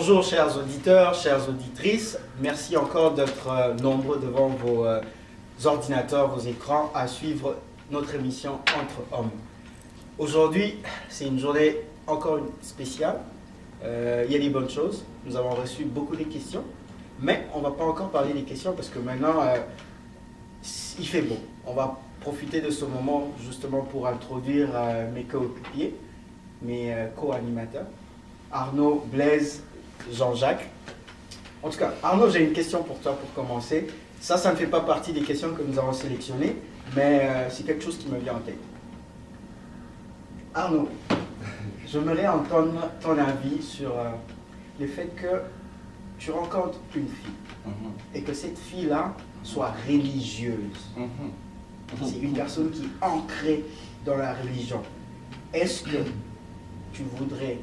Bonjour chers auditeurs, chères auditrices. Merci encore d'être nombreux devant vos ordinateurs, vos écrans à suivre notre émission Entre Hommes. Aujourd'hui, c'est une journée encore spéciale. Il y a des bonnes choses. Nous avons reçu beaucoup de questions. Mais on ne va pas encore parler des questions parce que maintenant, il fait beau. On va profiter de ce moment justement pour introduire mes coéquipiers, mes co-animateurs, Arnaud, Blaise, Jean-Jacques. En tout cas, Arnaud, j'ai une question pour toi pour commencer. Ça ne fait pas partie des questions que nous avons sélectionnées, mais c'est quelque chose qui me vient en tête. Arnaud, j'aimerais entendre ton avis sur le fait que tu rencontres une fille et que cette fille-là soit religieuse. C'est une personne qui est ancrée dans la religion. Est-ce que tu voudrais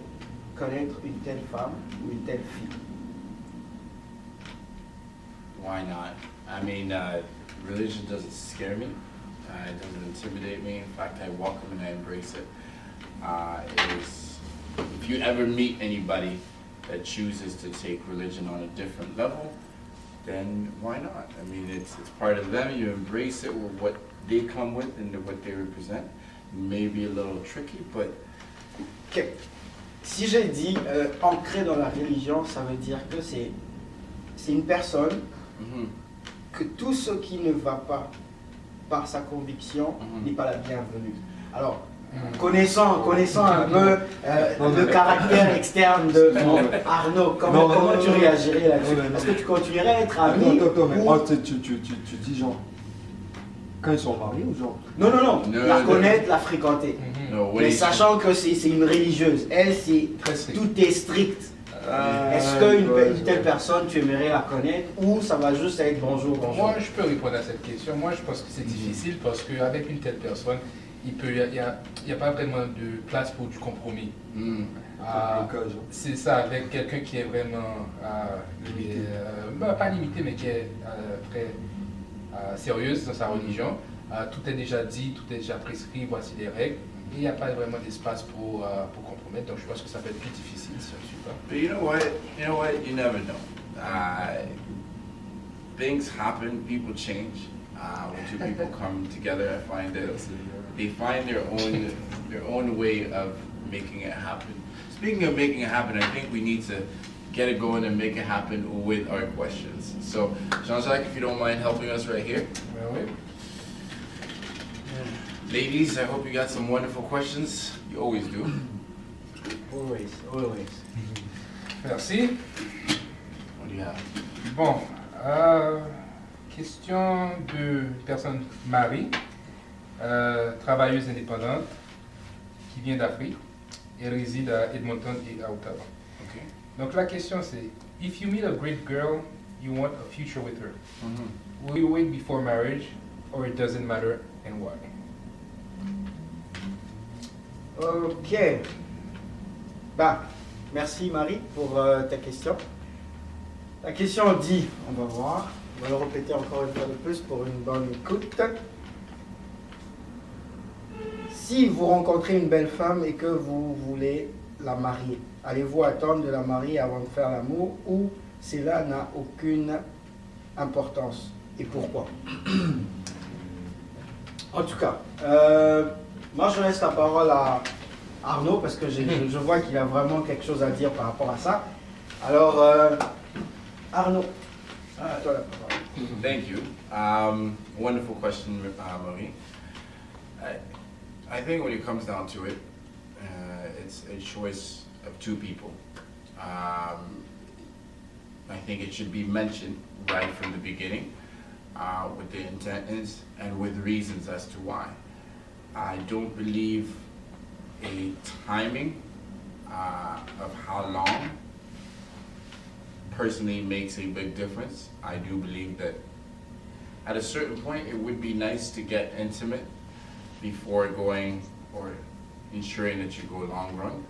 connaître une telle femme ou une telle fille? Why not? I mean, religion doesn't scare me. It doesn't intimidate me. In fact, I welcome and I embrace it. If you ever meet anybody that chooses to take religion on a different level, then why not? I mean, it's part of them. You embrace it with what they come with and what they represent. Maybe a little tricky, but... Okay. Si j'ai dit ancré dans la religion, ça veut dire que c'est une personne que tout ce qui ne va pas par sa conviction n'est pas la bienvenue. Alors, connaissant un peu le caractère externe de Arnaud, comment tu réagirais là-dessus? Est-ce que tu continuerais à être ami? Tu dis genre, quand ils sont mariés ou genre? Non, la connaître, la fréquenter. Mais sachant que c'est une religieuse, elle, tout est strict. Est-ce qu'une telle personne, tu aimerais la connaître ou ça va juste être bonjour? Moi, je peux répondre à cette question. Moi, je pense que c'est difficile parce qu'avec une telle personne, il n'y a pas vraiment de place pour du compromis. C'est ça, avec quelqu'un qui est vraiment, pas limité, mais qui est très sérieuse dans sa religion. Tout est déjà dit, tout est déjà prescrit, voici les règles. Et il n'y a pas vraiment d'espace pour compromettre, donc je pense que ça peut être plus difficile si on ne suit pas. But you know what? You never know. Things happen, people change. When two people come together, I find that they find their own way of making it happen. Speaking of making it happen, I think we need to get it going and make it happen with our questions. So, Jean-Jacques, if you don't mind helping us right here. Oui. Ladies, I hope you got some wonderful questions. You always do. Always. Merci. What do you have? Bon, question de personne Marie, travailleuse indépendante, qui vient d'Afrique. Elle réside à Edmonton et à Ottawa. Okay. Donc la question c'est, if you meet a great girl, you want a future with her. Will you wait before marriage or it doesn't matter and why? Ok. Merci Marie pour ta question. La question dit, on va voir, on va le répéter encore une fois de plus pour une bonne écoute. Si vous rencontrez une belle femme et que vous voulez la marier, allez-vous attendre de la marier avant de faire l'amour ou cela n'a aucune importance? Et pourquoi? En tout cas, moi je laisse la parole à Arnaud parce que je vois qu'il a vraiment quelque chose à dire par rapport à ça. Alors, Arnaud, à toi la parole. Thank you. Wonderful question, Marie. I think when it comes down to it, it's a choice of two people. I think it should be mentioned right from the beginning what the intent is and with reasons as to why. I don't believe a timing of how long personally makes a big difference. I do believe that at a certain point it would be nice to get intimate before going or ensuring that you go long run.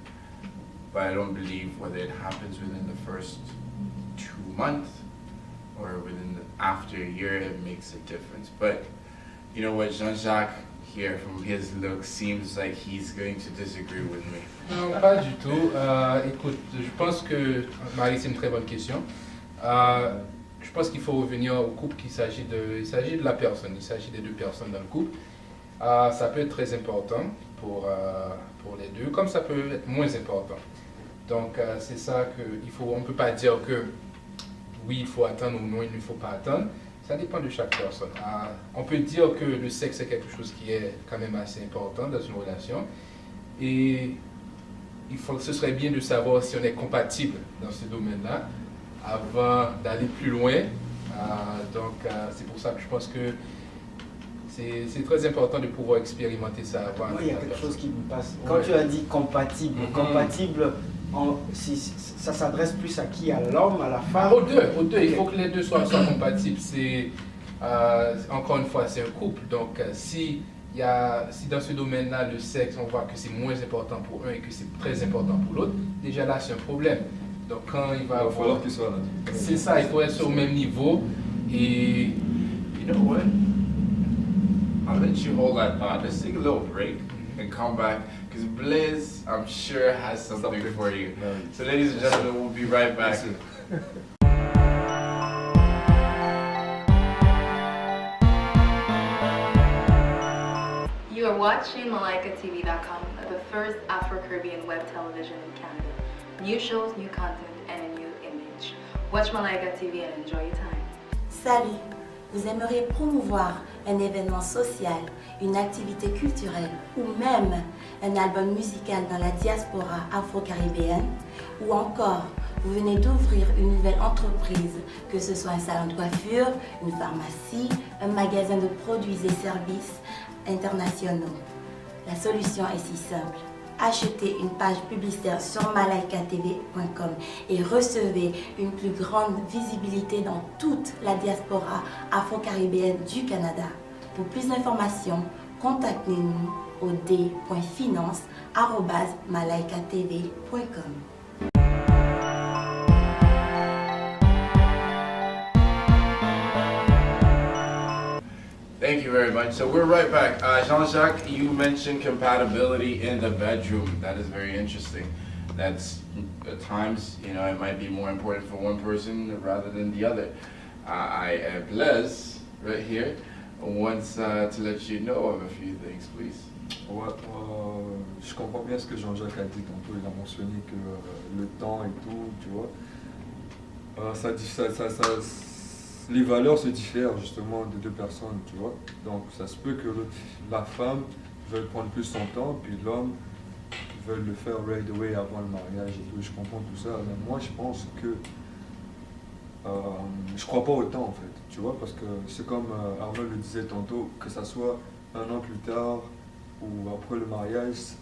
But I don't believe whether it happens within the first 2 months or after a year it makes a difference. But you know what, Jean-Jacques, here from his look seems like he's going to disagree with me. Non, pas du tout. Écoute, je pense que, Marie, c'est une très bonne question. Je pense qu'il faut revenir au couple il s'agit de la personne, il s'agit des deux personnes dans le couple. Ça peut être très important pour les deux, comme ça peut être moins important. Donc c'est ça qu'il faut, on ne peut pas dire que oui, il faut attendre ou non, il ne faut pas attendre. Ça dépend de chaque personne. On peut dire que le sexe est quelque chose qui est quand même assez important dans une relation. Et ce serait bien de savoir si on est compatible dans ce domaine-là avant d'aller plus loin. Donc c'est pour ça que je pense que c'est très important de pouvoir expérimenter ça avant. Moi, il y a quelque chose qui me passe. Quand tu as dit compatible, compatible, ça s'adresse plus à qui? À l'homme, à la femme? Aux deux. Okay. Il faut que les deux soient compatibles. Encore une fois, c'est un couple. Donc si dans ce domaine-là, le sexe, on voit que c'est moins important pour un et que c'est très important pour l'autre, déjà là, c'est un problème. Donc quand il va falloir qu'ils soient là. C'est ça, il faut être au même niveau. Et you know what? I'll let you hold that thought. Let's take a little break and come back because Blaze, I'm sure, has something for you. So, ladies and gentlemen, we'll be right back. You are watching MalaikaTV.com, the first Afro-Caribbean web television in Canada. New shows, new content, and a new image. Watch Malaika TV and enjoy your time. Salut! Vous aimeriez promouvoir un événement social, une activité culturelle ou même un album musical dans la diaspora afro-caribéenne? Ou encore, vous venez d'ouvrir une nouvelle entreprise, que ce soit un salon de coiffure, une pharmacie, un magasin de produits et services internationaux. La solution est si simple. Achetez une page publicitaire sur malaikatv.com et recevez une plus grande visibilité dans toute la diaspora afro-caribéenne du Canada. Pour plus d'informations, contactez-nous au d.finance@malaikatv.com. Thank you very much. So we're right back. Jean-Jacques, you mentioned compatibility in the bedroom. That is very interesting. That's at times, you know, it might be more important for one person rather than the other. Blaise, right here, wants to let you know of a few things, please. Ouais, je comprends bien ce que Jean-Jacques a dit tantôt. Il a mentionné que le temps et tout, tu vois, les valeurs se diffèrent justement de deux personnes, tu vois. Donc ça se peut que la femme veuille prendre plus son temps, puis l'homme veut le faire right away avant le mariage et tout. Je comprends tout ça, mais moi je pense que je crois pas au temps en fait, tu vois, parce que c'est comme Arnold le disait tantôt, que ça soit un an plus tard ou après le mariage,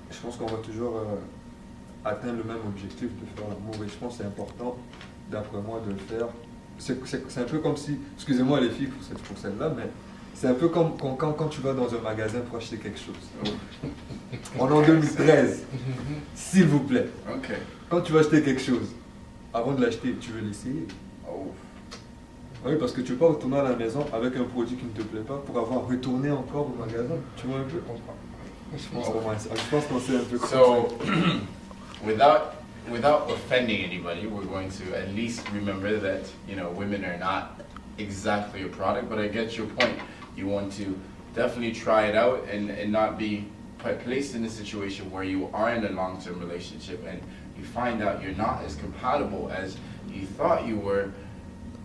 je pense qu'on va toujours atteindre le même objectif de faire l'amour, et je pense que c'est important, d'après moi, de le faire. C'est un peu comme si, excusez-moi les filles pour celle-là, mais c'est un peu comme quand tu vas dans un magasin pour acheter quelque chose. On est en 2013, s'il vous plaît. Okay. Quand tu vas acheter quelque chose, avant de l'acheter, tu veux l'essayer. Oh. Oui, parce que tu ne peux pas retourner à la maison avec un produit qui ne te plaît pas pour avoir retourné encore au magasin. Tu vois un peu? Je pense qu'on sait un peu comme So, without offending anybody, we're going to at least remember that, you know, women are not exactly a product, but I get your point. You want to definitely try it out and not be placed in a situation where you are in a long-term relationship and you find out you're not as compatible as you thought you were,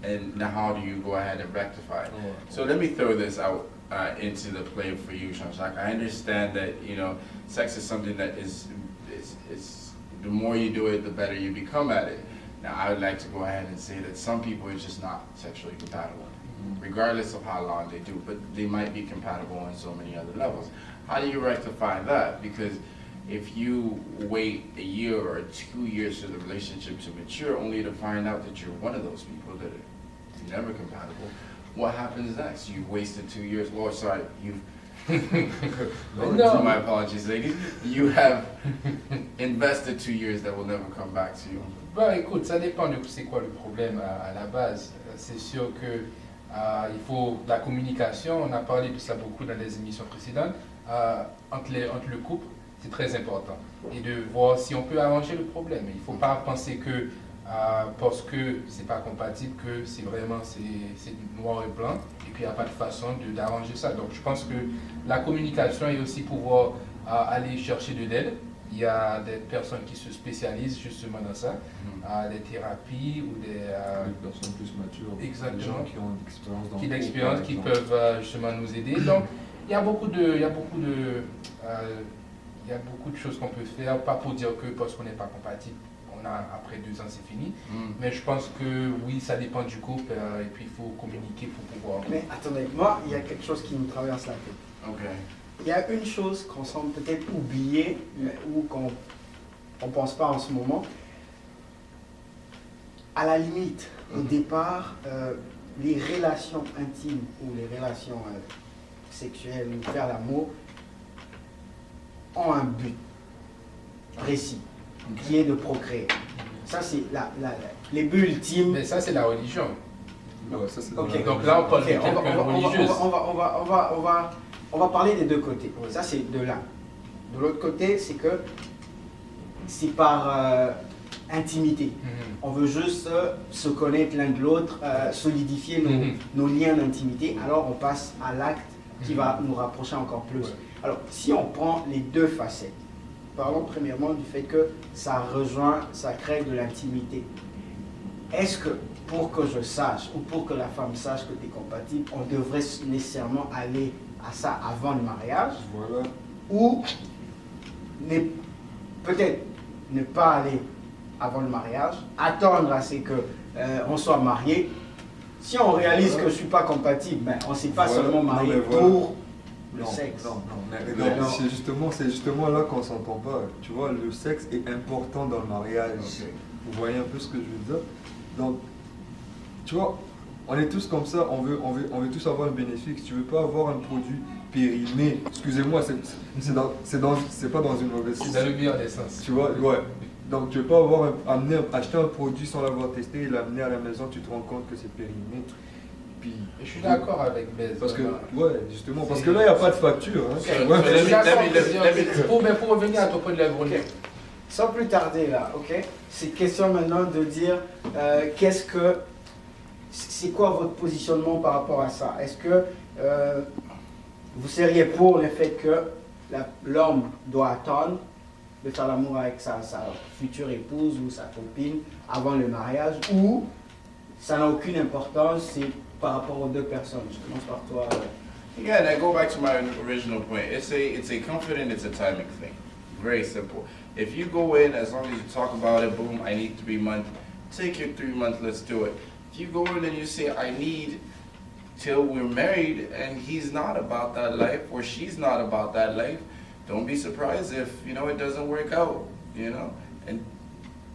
and now how do you go ahead and rectify it? So let me throw this out into the play for you, Jean-Jacques. I understand that, you know, sex is something that is the more you do it, the better you become at it. Now, I would like to go ahead and say that some people are just not sexually compatible, regardless of how long they do, but they might be compatible on so many other levels. How do you rectify that? Because if you wait a year or 2 years for the relationship to mature only to find out that you're one of those people that are never compatible, what happens next? You've wasted 2 years. Well, sorry, you've No. my apologies, ladies. You have invested 2 years that will never come back to you. Bah écoute, ça dépend de c'est quoi le problème à la base. C'est sûr que Il faut la communication, on a parlé de ça beaucoup dans les émissions précédentes, entre le couple, c'est très important. Et de voir si on peut arranger le problème. Il ne faut pas penser que parce que c'est pas compatible, que c'est vraiment c'est noir et blanc, et puis il n'y a pas de façon d'arranger ça. Donc je pense que la communication et aussi pouvoir aller chercher de l'aide. Il y a des personnes qui se spécialisent justement dans ça, des thérapies ou des personnes plus matures, exactement, des gens qui ont une expérience dans qui peuvent justement nous aider. Donc il y a beaucoup de choses qu'on peut faire, pas pour dire que parce qu'on n'est pas compatible, après 2 ans c'est fini, mais je pense que oui, ça dépend du couple et puis il faut communiquer pour pouvoir. Mais attendez, moi il y a quelque chose qui me traverse la tête. Ok. Il y a une chose qu'on semble peut-être oublier ou qu'on ne pense pas en ce moment. À la limite, au départ, les relations intimes ou les relations sexuelles ou faire l'amour ont un but précis, qui est de procréer. Ça, c'est les buts ultimes. Mais ça, c'est la religion. Ouais, ça, c'est Ok. Donc là, on parle de quelqu'un religieuse. On va parler des deux côtés. Ça, c'est de l'un. De l'autre côté, c'est que c'est par intimité. On veut juste se connaître l'un de l'autre, solidifier nos liens d'intimité. Alors, on passe à l'acte qui va nous rapprocher encore plus. Alors, si on prend les deux facettes, parlons premièrement du fait que ça crée de l'intimité. Est-ce que pour que je sache ou pour que la femme sache que tu es compatible, on devrait nécessairement aller à ça avant le mariage? Voilà. Ou peut-être ne pas aller avant le mariage, attendre à ce qu'on soit marié. Si on réalise que je ne suis pas compatible, ben, on ne s'est pas seulement marié pour le sexe. Non, mais regarde, c'est justement là qu'on ne s'entend pas. Tu vois, le sexe est important dans le mariage. Ok. Vous voyez un peu ce que je veux dire? Donc, tu vois, on est tous comme ça, on veut tous avoir le bénéfice. Tu veux pas avoir un produit périmé. Excusez-moi, c'est pas dans une mauvaise C'est dans le meilleur des sens. Tu vois, ouais. Donc tu veux pas acheter un produit sans l'avoir testé et l'amener à la maison, tu te rends compte que c'est périmé. Puis, je suis d'accord avec Bez. Parce que, ouais, justement, parce que là, il n'y a pas de facture. Hein. Okay. Ouais, je suis d'accord. Pour revenir à ton point de la journée. Okay. Sans plus tarder là, ok? C'est question maintenant de dire c'est quoi votre positionnement par rapport à ça? Est-ce que vous seriez pour le fait que l'homme doit attendre de faire l'amour avec sa future épouse ou sa copine avant le mariage, ou ça n'a aucune importance, c'est par rapport aux deux personnes? Je commence par toi. Again, I go back to my original point. It's a comfort and it's a timing thing. Very simple. If you go in, as long as you talk about it, boom, I need 3 months, take your 3 months, let's do it. If you go in and you say, I need till we're married, and he's not about that life, or she's not about that life, don't be surprised if, it doesn't work out, and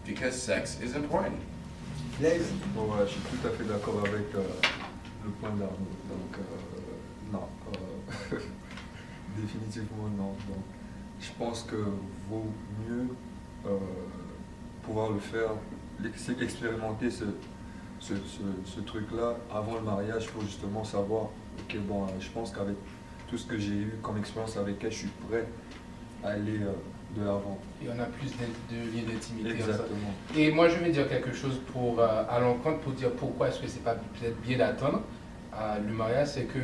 because sex is important. Blaise? Bon, ouais, je suis tout à fait d'accord avec le point d'Arnaud. Donc, non. Définitivement non. Donc, je pense que vaut mieux pouvoir le faire, expérimenter ce truc-là avant le mariage pour justement savoir, ok, bon, je pense qu'avec tout ce que j'ai eu comme expérience avec elle, je suis prêt à aller de l'avant. Et on a plus de liens d'intimité. Exactement. Et moi, je vais dire quelque chose à l'encontre pour dire pourquoi est-ce que c'est pas peut-être bien d'attendre le mariage, c'est que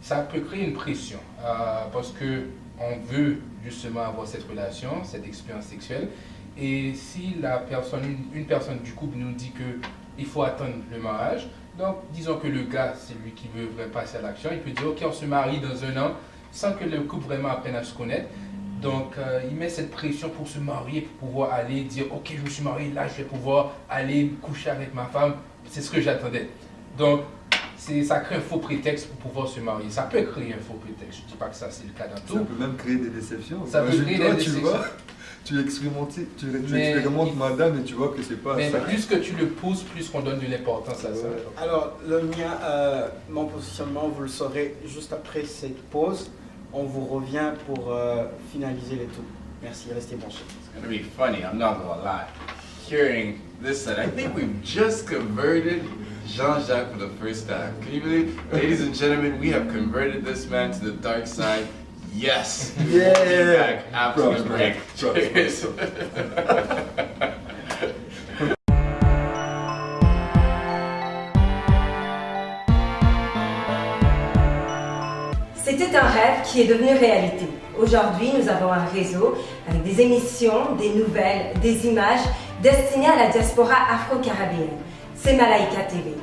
ça peut créer une pression parce que on veut justement avoir cette relation, cette expérience sexuelle. Et si une personne du couple nous dit qu'il faut attendre le mariage, donc disons que le gars, c'est lui qui veut vraiment passer à l'action, il peut dire ok, on se marie dans 1 an sans que le couple vraiment apprenne à se connaître. Donc il met cette pression pour se marier, pour pouvoir aller dire ok, je me suis marié, là je vais pouvoir aller coucher avec ma femme, c'est ce que j'attendais. Donc ça crée un faux prétexte pour pouvoir se marier. Ça peut créer un faux prétexte. Je ne dis pas que ça c'est le cas dans tout. Ça peut même créer des déceptions. Ça peut créer des déceptions. Tu vois, tu expérimentes madame et tu vois que c'est pas mais ça. Plus que tu le pousses, plus qu'on donne de l'importance à ça. Alors, le mien, mon positionnement, vous le saurez juste après cette pause. On vous revient pour finaliser le tout. Merci, restez branchés. It's going to be funny, I'm not going to lie. Hearing this, and I think we've just converted Jean-Jacques for the first time. Can you believe? Ladies and gentlemen, we have converted this man to the dark side. Yes! Yeah. We'll be back after the break. Cheers. C'était un rêve qui est devenu réalité. Aujourd'hui, nous avons un réseau avec des émissions, des nouvelles, des images destinées à la diaspora afro-caribéenne. C'est Malaika TV.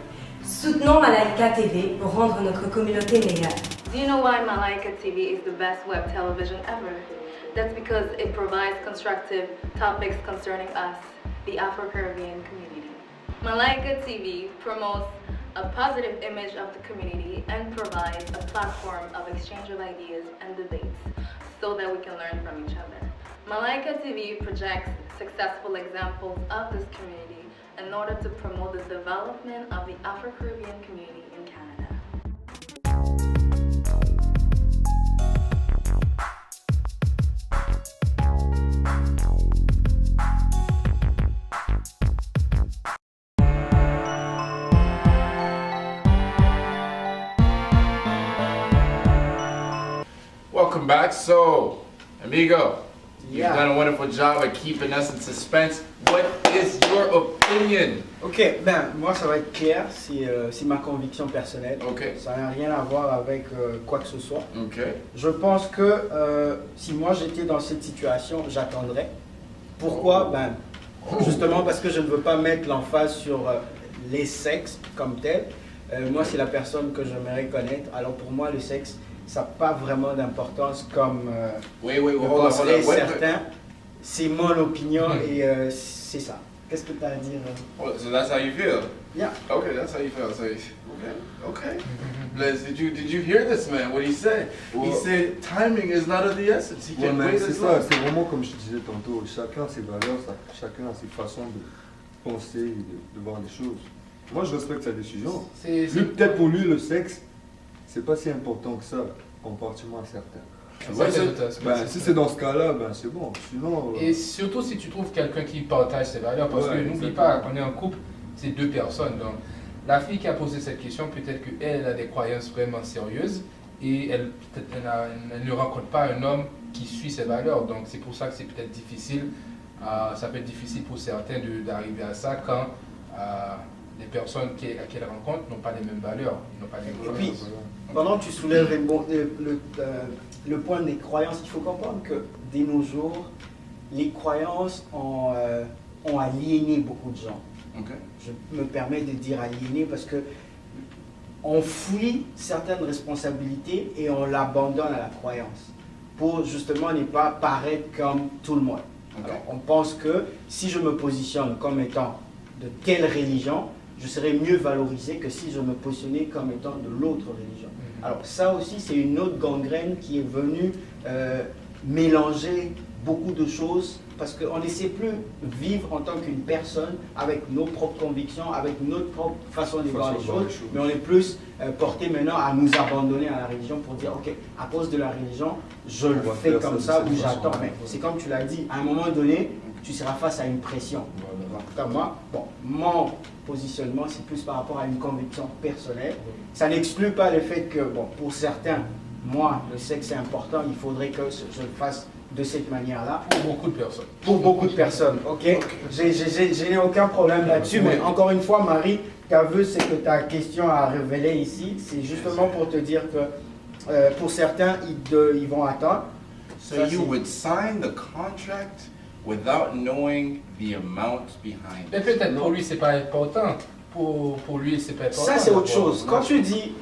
Soutenons Malaika TV pour rendre notre communauté meilleure. Do you know why Malaika TV is the best web television ever? That's because it provides constructive topics concerning us, the Afro-Caribbean community. Malaika TV promotes a positive image of the community and provides a platform of exchange of ideas and debates so that we can learn from each other. Malaika TV projects successful examples of this community in order to promote the development of the Afro-Caribbean community in Canada. Welcome back. So, amigo, you've Yeah. done a wonderful job at keeping us in suspense. What is your opinion? Ok, ben moi ça va être clair, c'est ma conviction personnelle. Ok. Ça n'a rien à voir avec quoi que ce soit. Okay. Je pense que si moi j'étais dans cette situation, j'attendrais. Pourquoi? Ben, justement parce que je ne veux pas mettre l'emphase sur les sexes comme tel. Moi c'est la personne que j'aimerais connaître. Alors pour moi le sexe, ça n'a pas vraiment d'importance comme Wait, le hold on. penseraient Wait, certains. C'est mon opinion et c'est ça. Qu'est-ce que tu as à dire? So that's how you feel? Yeah. Okay, that's how you feel. So, okay. Les, did you hear this man? What he said? He Well- said timing is not of the essence. He Ouais, can mais wait c'est as ça, long. c'est vraiment comme je te disais tantôt, chacun a ses valeurs, chacun a ses façons de penser et de voir les choses. Moi je respecte sa décision. C'est Lui, peut-être pour lui le sexe, c'est pas si important que ça, comparativement à certains. Ouais, Ben, si c'est dans ce cas-là, ben c'est bon. Sinon, Et surtout si tu trouves quelqu'un qui partage ses valeurs, parce Ouais, que n'oublie exactement. pas qu'on est en couple, c'est deux personnes. Donc la fille qui a posé cette question, peut-être qu'elle a des croyances vraiment sérieuses et peut-être elle ne rencontre pas un homme qui suit ses valeurs. Donc c'est pour ça que c'est peut-être difficile. Ça peut être difficile pour certains d'arriver à ça quand les personnes qu'elle rencontre n'ont pas les mêmes valeurs, n'ont pas les mêmes Et puis, croyances. pendant que tu soulèves le point des croyances, il faut comprendre que de nos jours, les croyances ont aliéné beaucoup de gens. Okay. Je me permets de dire aliéné parce que on fuit certaines responsabilités et on l'abandonne à la croyance pour justement ne pas paraître comme tout le monde. Ok. Alors, on pense que si je me positionne comme étant de telle religion, je serai mieux valorisé que si je me positionnais comme étant de l'autre religion. Alors ça aussi, c'est une autre gangrène qui est venue mélanger beaucoup de choses parce qu'on ne sait plus vivre en tant qu'une personne avec nos propres convictions, avec notre propre façon de voir les choses, mais on est plus porté maintenant à nous abandonner à la religion pour dire ok, à cause de la religion, je le On va fais faire comme ça ça de ou cette j'attends. façon. Mais c'est comme tu l'as dit, à un moment donné, tu seras face à une pression. En tout cas, moi, bon, mon positionnement, c'est plus par rapport à une conviction personnelle. Ça n'exclut pas le fait que, bon, pour certains, moi, le sexe est important, il faudrait que je le fasse de cette manière-là. Pour beaucoup de personnes. Pour beaucoup de personnes, ok? Je n'ai aucun problème là-dessus, mais encore une fois, Marie, tu as vu ce que ta question a révélé ici, c'est justement pour te dire que pour certains, ils vont attendre. So Ça, you c'est- would sign the contract without knowing the amount behind Mais it. peut-être pour lui, c'est pas important. Pour lui, c'est pas important. Ça, c'est autre d'avoir- chose. Quand tu dis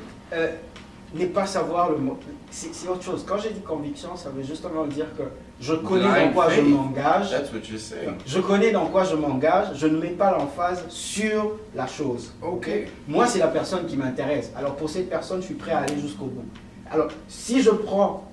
ne pas savoir le mot, c'est autre chose. Quand j'ai dit conviction, ça veut justement dire que je connais dans Blind quoi je faith. m'engage. That's what you're saying. Je connais dans quoi je m'engage. Je ne mets pas l'emphase sur la chose. Ok. Moi, c'est la personne qui m'intéresse. Alors, pour cette personne, je suis prêt à aller jusqu'au bout. Alors, si je prends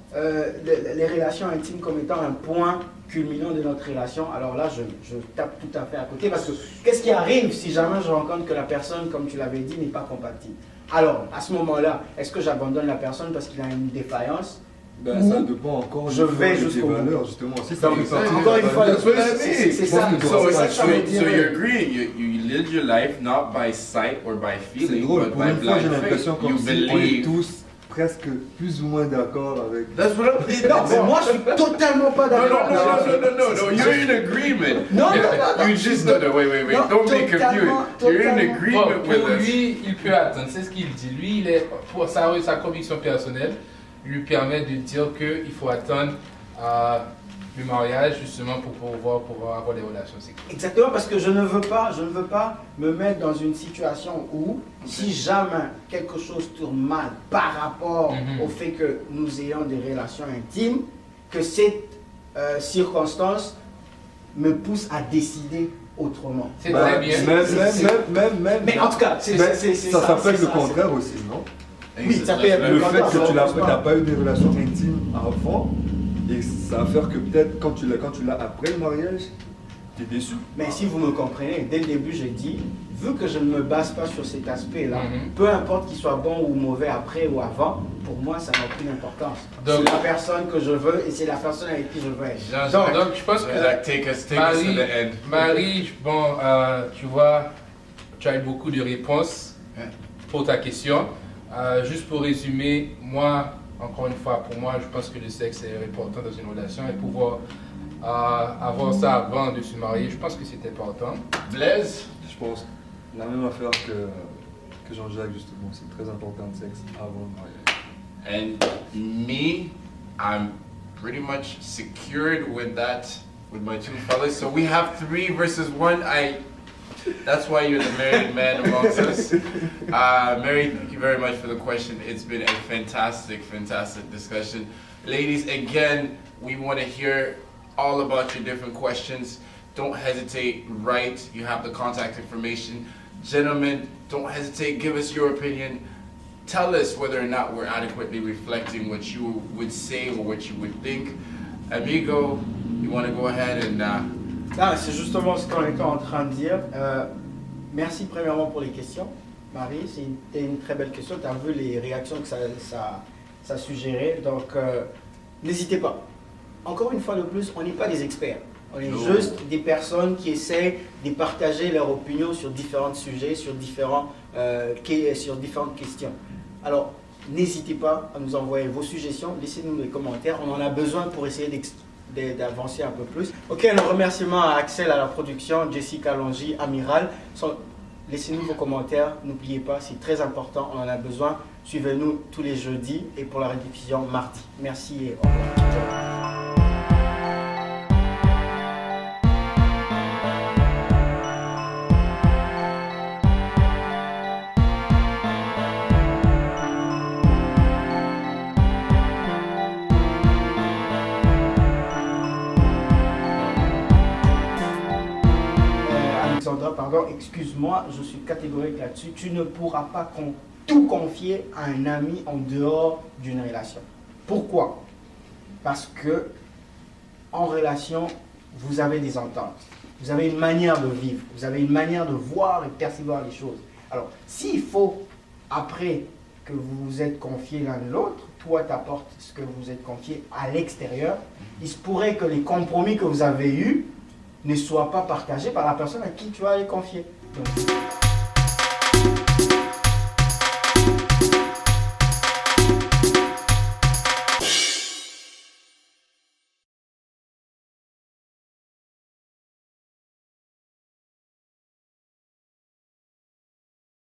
les relations intimes comme étant un point culminant de notre relation, alors là, je tape tout à fait à côté. Parce que qu'est-ce qui arrive si jamais je rencontre que la personne, comme tu l'avais dit, n'est pas compatible? Alors, à ce moment-là, est-ce que j'abandonne la personne parce qu'il a une défaillance? Ben, Ou ça dépend encore je vais des jusqu'au bout. valeurs, justement. Si ça Donc, fait partie encore des une fois, valeurs, c'est ça. So, C'est ça que ça veut so dire. you're agreeing, you live your life not by sight or by c'est feeling, drôle, but pour by une fois j'ai blind l'impression faith. You comme si on est believe. tous presque plus ou moins d'accord avec... That's what I'm saying. Non, mais moi je suis totalement pas No, no, d'accord. no, you're in agreement. Non, non, non, You just, no, wait. Non, Don't be totalement, confused. You're in totalement. agreement Bon, with pour us. lui, il peut attendre. C'est ce qu'il dit. Lui, il est, pour sa conviction personnelle lui permet de dire qu'il faut attendre le mariage justement pour pouvoir avoir des relations sexuelles. Exactement, parce que je ne veux pas me mettre dans une situation où, si jamais quelque chose tourne mal par rapport au fait que nous ayons des relations intimes, que cette circonstance me pousse à décider autrement. C'est Ben, très bien. Même, Mais en tout cas, c'est ça. ça s'appelle c'est le ça, contraire aussi, non? Oui, ça peut être Le fait contraire, que tu ça repose n'as pas eu des relations intimes avant, et ça va faire que peut-être quand tu l'as après le mariage, tu es déçu. Mais si vous me comprenez, dès le début, j'ai dit, vu que je ne me base pas sur cet aspect-là, peu importe qu'il soit bon ou mauvais après ou avant, pour moi, ça n'a aucune importance. C'est Donc- la personne que je veux et c'est la personne avec qui je veux être. Donc, Donc, je pense que Like, take us to Marie, the end. Marie, bon, tu vois, tu as eu beaucoup de réponses pour ta question. Juste pour résumer, moi, encore une fois, pour moi, je pense que le sexe est important dans une relation et pouvoir avoir ça avant de se marier, je pense que c'est important. Blaise? Je pense la même affaire que Jean-Jacques, justement. C'est très important le sexe avant le mariage. And me, I'm pretty much secured with that, with my two fellas. So we have 3 versus 1. That's why you're the married man amongst us. Mary, thank you very much for the question. It's been a fantastic discussion. Ladies, again, we want to hear all about your different questions. Don't hesitate, write. You have the contact information. Gentlemen, don't hesitate, give us your opinion. Tell us whether or not we're adequately reflecting what you would say or what you would think. Amigo, you want to go ahead and... Ah, c'est justement ce qu'on était en train de dire. Merci premièrement pour les questions. Marie, c'était une très belle question. Tu as vu les réactions que ça suggérait. Donc, n'hésitez pas. Encore une fois de plus, on n'est pas des experts. On est juste des personnes qui essaient de partager leur opinion sur différents sujets, sur différentes questions. Alors, n'hésitez pas à nous envoyer vos suggestions. Laissez-nous des commentaires. On en a besoin pour essayer d'avancer un peu plus. Ok, un remerciement à Axel à la production, Jessica Longy, Amiral. Laissez-nous vos commentaires, n'oubliez pas, c'est très important, on en a besoin. Suivez-nous tous les jeudis et pour la rediffusion mardi. Merci et au revoir. Pardon, excuse-moi, je suis catégorique là-dessus. Tu ne pourras pas tout confier à un ami en dehors d'une relation. Pourquoi? Parce que en relation, vous avez des ententes. Vous avez une manière de vivre. Vous avez une manière de voir et percevoir les choses. Alors, s'il faut, après que vous vous êtes confiés l'un de l'autre, toi t'apportes ce que vous êtes confié à l'extérieur, il se pourrait que les compromis que vous avez eus ne soit pas partagé par la personne à qui tu vas les confier. Donc,